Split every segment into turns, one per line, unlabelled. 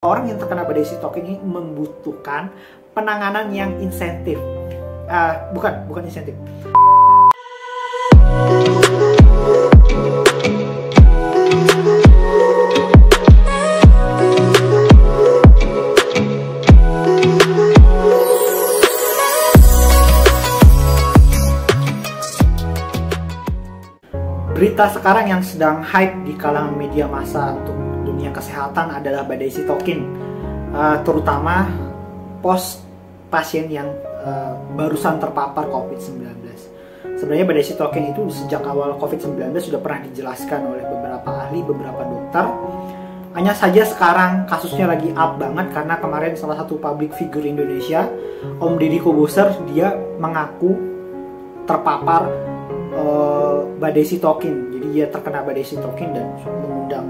Orang yang terkena badai sitokin ini membutuhkan penanganan yang insentif. Bukan insentif. Berita sekarang yang sedang hype di kalangan media massa untuk dunia kesehatan adalah badai sitokin, terutama pos pasien yang barusan terpapar COVID-19. Sebenarnya badai sitokin itu sejak awal COVID-19 sudah pernah dijelaskan oleh beberapa ahli, beberapa dokter. Hanya saja sekarang kasusnya lagi up banget karena kemarin salah satu public figure Indonesia, Om Deddy Kobuser, dia mengaku terpapar badai sitokin. Jadi dia terkena badai sitokin dan mengundang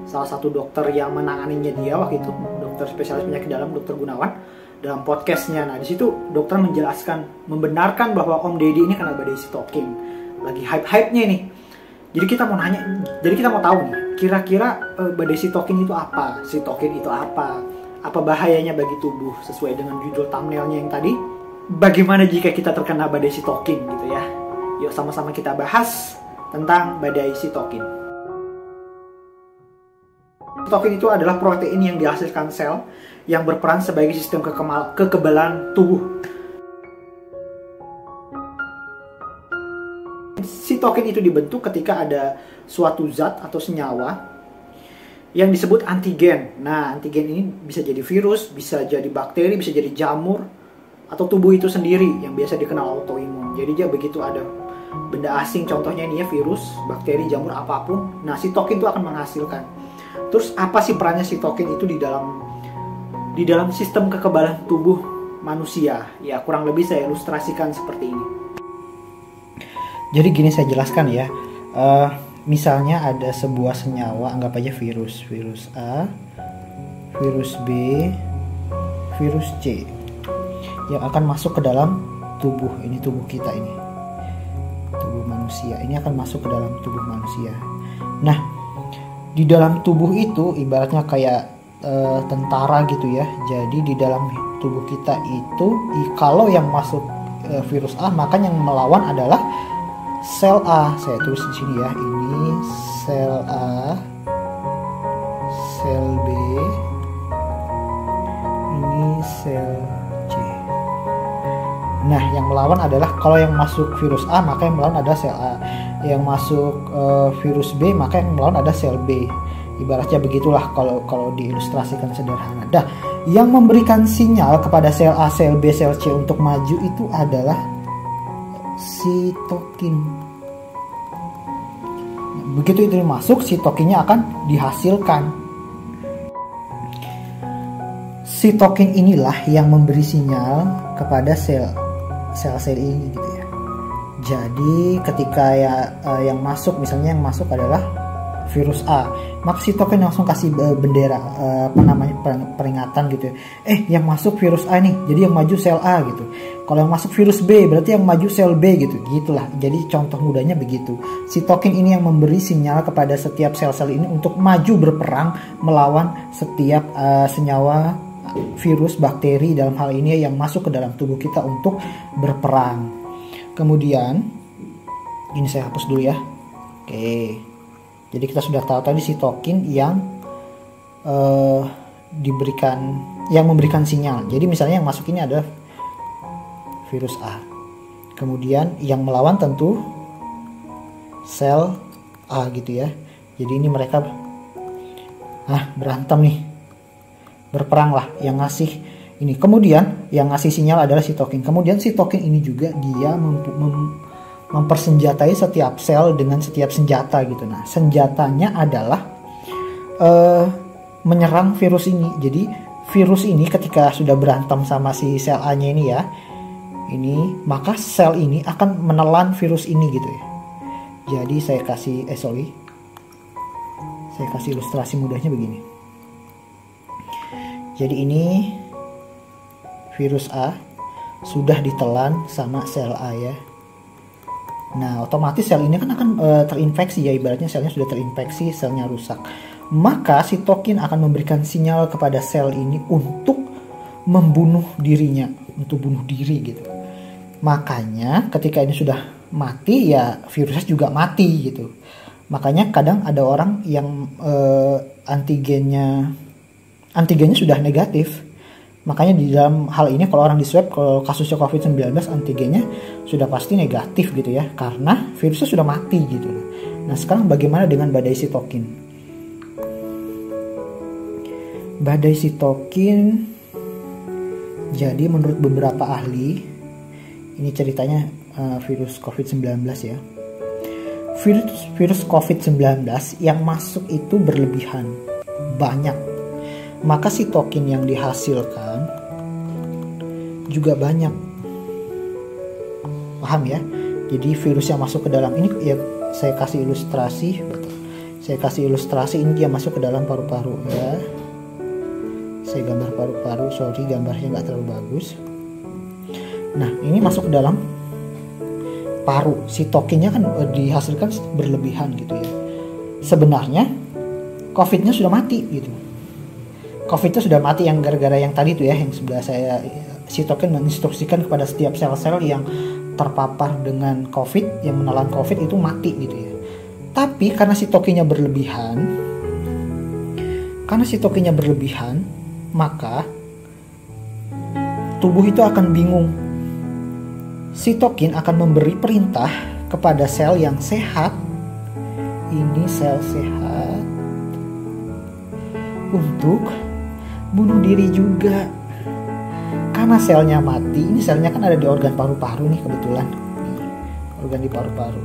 salah satu dokter yang menanganinya dia waktu itu, dokter spesialis penyakit dalam, Dokter Gunawan, dalam podcastnya. Nah di situ dokter menjelaskan, membenarkan bahwa Om Deddy ini kena badai sitokin. Lagi hype-hype-nya nih. Jadi kita mau tahu nih, kira-kira badai sitokin itu apa? Sitokin itu apa? Apa bahayanya bagi tubuh sesuai dengan judul thumbnailnya yang tadi? Bagaimana jika kita terkena badai sitokin gitu ya? Yuk sama-sama kita bahas tentang badai sitokin. Sitokin itu adalah protein yang dihasilkan sel yang berperan sebagai sistem kekebalan tubuh. Sitokin itu dibentuk ketika ada suatu zat atau senyawa yang disebut antigen. Nah, antigen ini bisa jadi virus, bisa jadi bakteri, bisa jadi jamur, atau tubuh itu sendiri yang biasa dikenal autoimun. Jadi dia begitu ada benda asing, contohnya ini ya virus, bakteri, jamur, apapun. Nah, sitokin itu akan menghasilkan. Terus apa sih perannya sitokin itu di dalam sistem kekebalan tubuh manusia? Ya, kurang lebih saya ilustrasikan seperti ini. Jadi gini saya jelaskan ya. Misalnya ada sebuah senyawa, anggap aja virus A, virus B, virus C yang akan masuk ke dalam tubuh. Ini tubuh kita ini. Tubuh manusia ini akan masuk ke dalam tubuh manusia. Nah, di dalam tubuh itu ibaratnya kayak tentara gitu ya. Jadi di dalam tubuh kita itu kalau yang masuk virus A, maka yang melawan adalah sel A. Saya tulis di sini ya. Ini sel A, sel B, ini sel C. Nah, yang melawan adalah kalau yang masuk virus A, maka yang melawan ada sel A. Yang masuk virus B, maka yang melawan ada sel B. Ibaratnya begitulah kalau diilustrasikan sederhana. Nah, yang memberikan sinyal kepada sel A, sel B, sel C untuk maju itu adalah sitokin. Begitu itu masuk, sitokinnya akan dihasilkan. Sitokin inilah yang memberi sinyal kepada sel-sel ini gitu ya. Jadi ketika yang masuk, misalnya yang masuk adalah virus A, maka sitokin langsung kasih bendera peringatan gitu ya. Yang masuk virus A nih, jadi yang maju sel A gitu. Kalau yang masuk virus B, berarti yang maju sel B gitu. Gitulah. Jadi contoh mudahnya begitu. Sitokin ini yang memberi sinyal kepada setiap sel-sel ini untuk maju berperang melawan setiap senyawa, virus, bakteri dalam hal ini yang masuk ke dalam tubuh kita untuk berperang. Kemudian ini saya hapus dulu ya. Oke. Jadi kita sudah tahu tadi sitokin yang memberikan sinyal. Jadi misalnya yang masuk ini adalah virus A. Kemudian yang melawan tentu sel A gitu ya. Jadi ini mereka berantem nih. Berperang lah yang ngasih ini. Kemudian yang ngasih sinyal adalah sitokin. Kemudian sitokin ini juga dia mempersenjatai setiap sel dengan setiap senjata gitu. Nah, senjatanya adalah menyerang virus ini. Jadi virus ini ketika sudah berantem sama si sel A-nya ini ya, maka sel ini akan menelan virus ini gitu ya. Jadi saya kasih ilustrasi mudahnya begini. Jadi ini virus A sudah ditelan sama sel A ya. Nah, otomatis sel ini kan akan terinfeksi ya, ibaratnya selnya sudah terinfeksi, selnya rusak. maka sitokin akan memberikan sinyal kepada sel ini untuk membunuh dirinya, untuk bunuh diri gitu. Makanya ketika ini sudah mati ya virusnya juga mati gitu. Makanya kadang ada orang yang antigennya sudah negatif. Makanya di dalam hal ini kalau orang di swab, kalau kasusnya COVID-19 antigennya sudah pasti negatif gitu ya, karena virusnya sudah mati gitu. Nah sekarang bagaimana dengan badai sitokin? Badai sitokin, jadi menurut beberapa ahli, ini ceritanya virus COVID-19 ya. Virus COVID-19 yang masuk itu berlebihan, banyak. Maka sitokin yang dihasilkan juga banyak. Paham ya? Jadi virus yang masuk ke dalam ini ya, saya kasih ilustrasi. Ini dia masuk ke dalam paru-paru ya. Saya gambar paru-paru, sorry gambarnya nggak terlalu bagus. Nah ini masuk ke dalam paru. Sitokinnya kan dihasilkan berlebihan gitu ya. Sebenarnya COVID-nya sudah mati gitu. COVID itu sudah mati yang gara-gara yang tadi tuh ya, yang sebelah saya, sitokin menginstruksikan kepada setiap sel-sel yang terpapar dengan COVID, yang menelan COVID itu mati gitu ya. Tapi karena sitokinnya berlebihan, maka tubuh itu akan bingung. Sitokin akan memberi perintah kepada sel yang sehat, ini sel sehat, untuk bunuh diri juga. Karena selnya mati, ini selnya kan ada di organ paru-paru nih kebetulan, organ di paru-paru.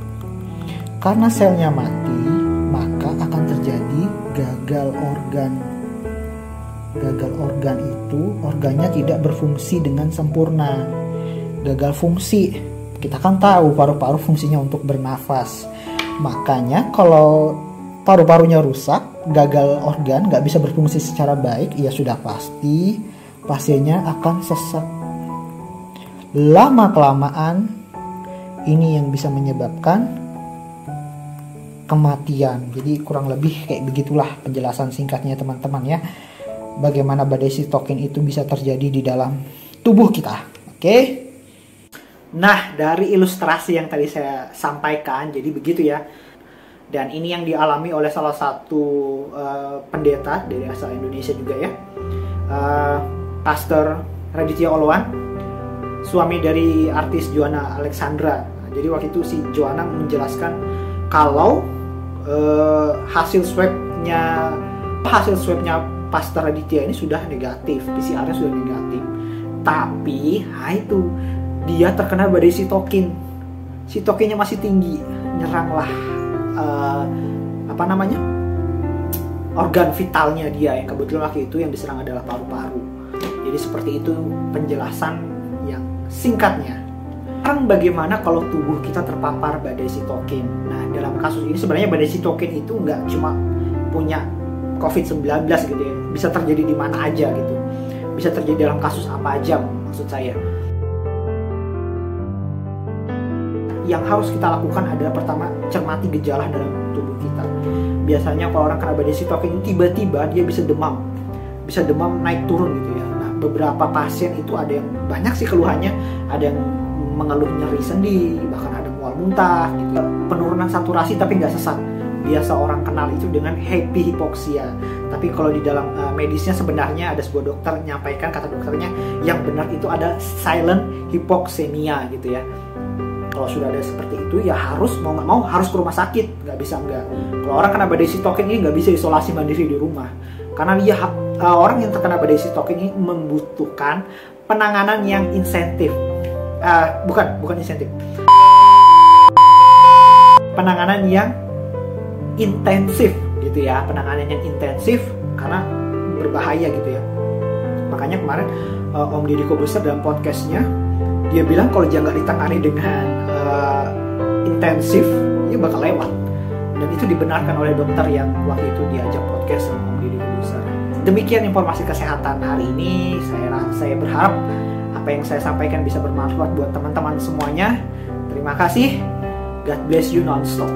Karena selnya mati, maka akan terjadi gagal organ. Gagal organ itu organnya tidak berfungsi dengan sempurna. Gagal fungsi, kita kan tahu paru-paru fungsinya untuk bernafas. Makanya kalau paru-parunya rusak, gagal organ, nggak bisa berfungsi secara baik, ya sudah pasti pasiennya akan sesak. Lama-kelamaan ini yang bisa menyebabkan kematian. Jadi kurang lebih kayak begitulah penjelasan singkatnya teman-teman ya. Bagaimana badai sitokin itu bisa terjadi di dalam tubuh kita. Oke? Nah, dari ilustrasi yang tadi saya sampaikan, jadi begitu ya. Dan ini yang dialami oleh salah satu pendeta dari asal Indonesia juga ya, Pastor Raditya Oloan, suami dari artis Joanna Alexandra. Jadi waktu itu si Joanna menjelaskan kalau hasil swabnya Pastor Raditya ini sudah negatif, PCR-nya sudah negatif. Tapi itu dia terkena badai sitokin. Sitokinnya masih tinggi, nyeranglah organ vitalnya dia, yang kebetulan waktu itu yang diserang adalah paru-paru. Jadi seperti itu penjelasan yang singkatnya. Sekarang bagaimana kalau tubuh kita terpapar badai sitokin? Nah dalam kasus ini sebenarnya badai sitokin itu nggak cuma punya COVID-19 gitu ya, bisa terjadi di mana aja gitu, bisa terjadi dalam kasus apa aja maksud saya. Yang harus kita lakukan adalah pertama, cermati gejala dalam tubuh kita. Biasanya kalau orang kena badai sitokin tiba-tiba dia bisa demam naik turun gitu ya. Nah beberapa pasien itu ada yang banyak sih keluhannya, ada yang mengeluh nyeri sendi, bahkan ada mual muntah gitu. Penurunan saturasi tapi nggak sesak. Biasa orang kenal itu dengan happy hypoxia. Tapi kalau di dalam medisnya sebenarnya ada sebuah dokter menyampaikan, kata dokternya yang benar itu ada silent hypoxemia gitu ya. Kalau sudah ada seperti itu ya harus mau nggak mau harus ke rumah sakit, nggak bisa enggak. Kalau orang kena badai sitokin ini nggak bisa isolasi mandiri di rumah, karena dia orang yang terkena badai sitokin ini membutuhkan penanganan yang insentif, bukan insentif, penanganan yang intensif gitu ya, penanganan yang intensif karena berbahaya gitu ya. Makanya kemarin Om Deddy Corbuzier dalam podcastnya dia bilang kalau jangan ditangani dengan intensif, ya bakal lewat. Dan itu dibenarkan oleh dokter yang waktu itu diajak podcast sama Om Deddy Corbuzier. Demikian informasi kesehatan hari ini. Saya berharap apa yang saya sampaikan bisa bermanfaat buat teman-teman semuanya. Terima kasih. God bless you non-stop.